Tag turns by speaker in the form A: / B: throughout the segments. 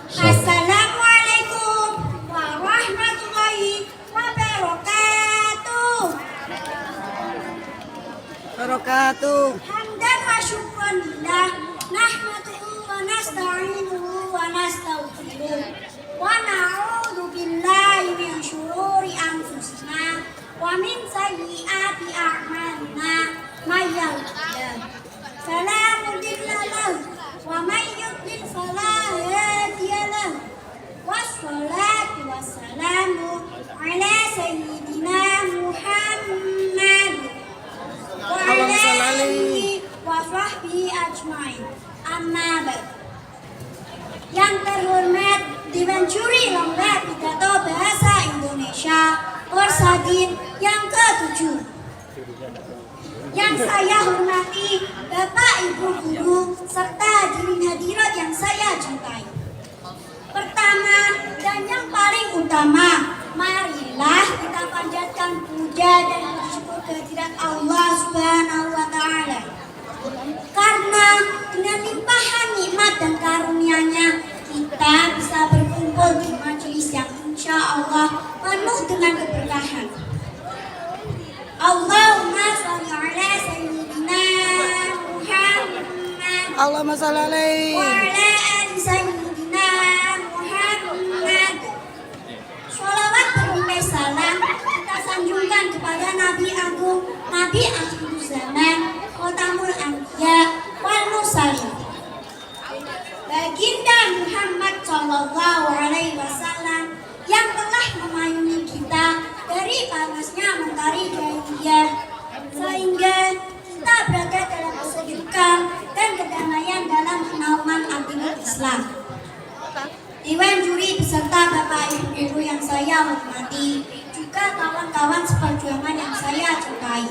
A: Assalamualaikum warahmatullahi
B: Wabarakatuh.
A: Hamdan wa syukran lillah, nahmaduhu wa nasta'inuhu wa nastaghfiruh wa na'udzu billahi min syururi anfusina wa min sayyiati a'malina may yahdihillahu fala mudilla lahu wa may yudlil fala hadiya lahu. Wassalatu wassalamu ala sayyidina Muhammad wa ala alihi wa sahbihi ajmain. Amma ba'd. Yang terhormat Dewan Juri Lomba Pidato Bahasa Indonesia Korsadin yang ke-7. Yang saya hormati Bapak Ibu Guru serta hadirin hadirat yang saya cintai. Pertama dan yang paling utama, marilah kita panjatkan puja dan puji syukur kehadirat Allah Subhanahu wa Ta'ala. Karena dengan limpahan nikmat dan karunia-Nya, kita bisa berkumpul di majelis yang insya Allah penuh dengan keberkahan. Allahumma sholli ala sayyidina Muhammad
B: Allahumma sholli alaihi
A: wa ala ali sayyidina Muhammad. Sholawat berupai salam kita sanjungkan kepada Nabi Agung, Nabi Akhir Zaman, Khotamul Anbiya wal Mursalin, Baginda Muhammad Shallallahu Alaihi Wasallam yang telah memayungi kita dari panasnya mentari jahiliyah sehingga kita berada dalam kesejukan dan kedamaian dalam naungan agama Islam. Dewan Juri beserta Bapak Ibu Guru yang saya hormati, juga kawan-kawan seperjuangan yang saya cintai.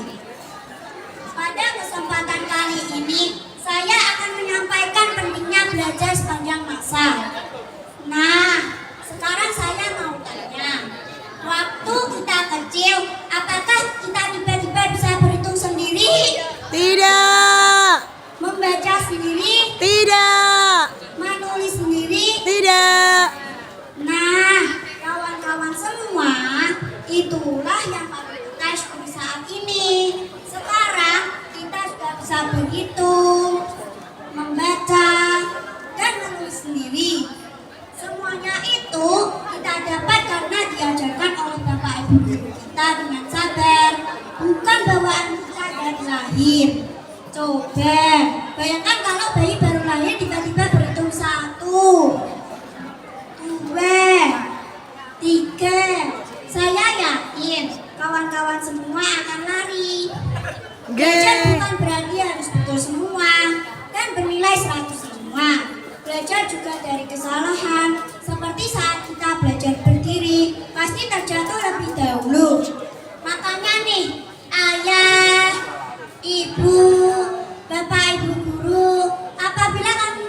A: Pada kesempatan kali ini, saya akan menyampaikan pentingnya belajar sepanjang masa. Nah, sekarang saya mau tanya, waktu kita kecil, apakah kita tiba-tiba bisa berhitung sendiri?
B: Tidak.
A: Membaca sendiri?
B: Tidak.
A: Menulis sendiri?
B: Tidak.
A: Nah, kawan-kawan semua, itulah yang paling kita syukuri saat ini. Sekarang kita sudah bisa berhitung, membaca, dan menulis sendiri. Semuanya itu kita dapat karena diajarkan oleh Bapak Ibu Guru kita dengan sabar, bukan bawaan kita dari lahir. Coba bayangkan kalau bayi baru lahir tiba-tiba berhitung 1, 2, 3. Saya yakin kawan-kawan semua akan lari. Belajar bukan berarti harus betul semua dan bernilai 100 semua. Belajar juga dari kesalahan. Seperti saat kita belajar berdiri, pasti terjatuh lebih dahulu. Makanya nih, ayah, ibu, bapak ibu guru, apabila kami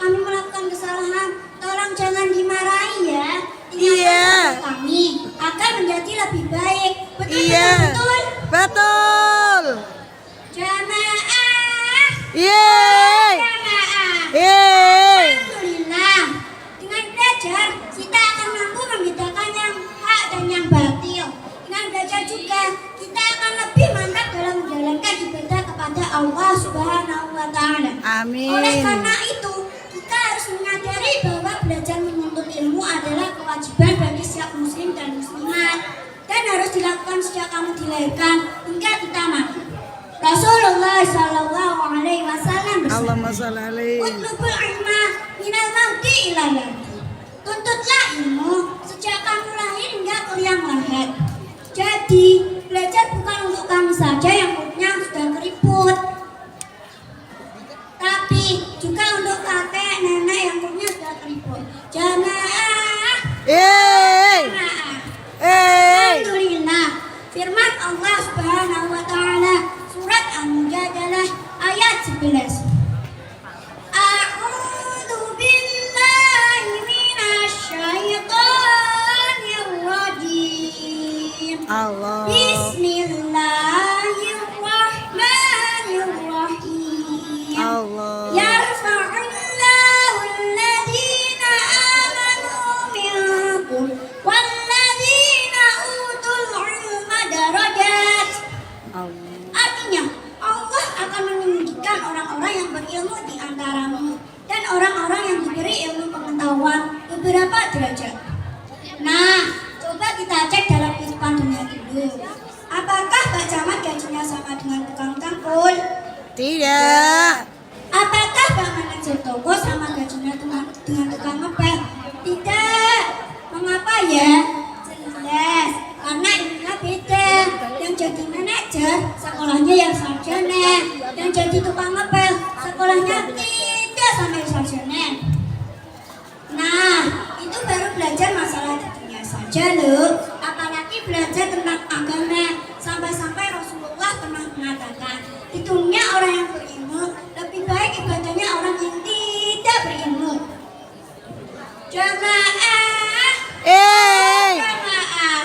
A: melakukan kesalahan, tolong jangan dimarahi ya. Ingatkan kami akan menjadi lebih baik. Betul
B: Iya.
A: betul.
B: Betul.
A: Jamaah.
B: Yeay.
A: Jamaah.
B: Yeay.
A: Alhamdulillah, dengan belajar kita akan mampu membedakan yang hak dan yang batil. Dengan belajar juga kita akan lebih mantap dalam menjalankan ibadah kepada Allah Subhanahu wa Ta'ala.
B: Amin.
A: Oleh karena itu, kita harus menyadari bahwa belajar menuntut ilmu adalah kewajiban bagi setiap muslim dan muslimat dan harus dilakukan sejak kamu dilahirkan hingga kita mati. Rasulullah Shallallahu Alaihi Wasallam bersabda,
B: Allahumma sholli alaihi.
A: "Utlubul ilma minal mauti ilal lahdi." Tuntutlah ilmu sejak kamu lahir hingga ke liang lahat. Jadi, belajar bukan untuk kami saja yang perutnya sudah keriput, tapi juga untuk kakek, nenek yang perutnya sudah keriput. Jamaah.
B: Yeay.
A: Jamaah.
B: Yeay.
A: Alhamdulillah. Firman Allah Subhanahu wa Ta'ala surat Al-Mujadalah ayat 11. A'udzu billahi minasy syaithanir rajim.
B: Allah.
A: Bismillahirrahmanirrahim.
B: Allah.
A: Yarfa'ullahu alladhina melewat beberapa derajat. Nah, coba kita cek dalam kehidupan dunia dulu. Apakah Pak Camat gajinya sama dengan tukang tangkul?
B: Tidak.
A: Apakah Pak Manajer toko sama gajinya dengan tukang ngepel? Tidak. Mengapa ya? Jelas, karena ilmunya beda. Yang jadi manajer sekolahnya yang sarjana, yang jadi tukang ngepel sekolahnya tidak sampai sarjana. Nah, itu baru belajar masalah di dunia saja loh. Apalagi belajar tentang agama. Sampai-sampai Rasulullah pernah mengatakan, di dunia orang yang berilmu lebih baik ibadahnya orang yang tidak berilmu. Jamaah, jamaah.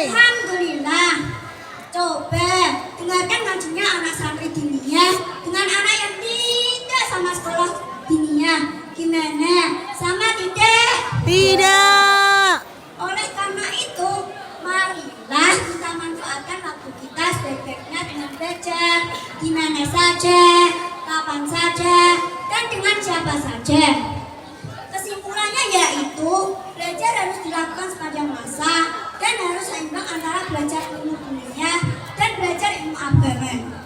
A: Alhamdulillah. Coba dengarkan ngajinya anak santri dinia dengan anak yang tidak sama sekolah dinia. Gimana? Sama tidak?
B: Tidak.
A: Oleh karena itu, marilah kita manfaatkan waktu kita sebaik-baiknya dengan belajar di mana saja, kapan saja, dan dengan siapa saja. Kesimpulannya yaitu, belajar harus dilakukan sepanjang masa dan harus seimbang antara belajar ilmu dunia dan belajar ilmu agama.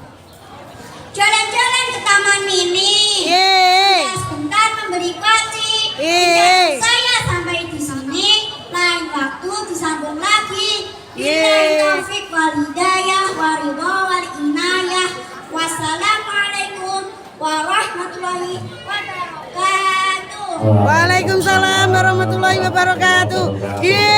A: Jalan-jalan ke taman mini.
B: Yeay.
A: Kita sebentar memberi koci.
B: Yeay.
A: Saya sampai di sini. Lain waktu disambung lagi.
B: Yeay.
A: Billahi taufik wal hidayah waridho wal inayah. Wassalamualaikum warahmatullahi wabarakatuh.
B: Waalaikumsalam warahmatullahi wabarakatuh. Yeay.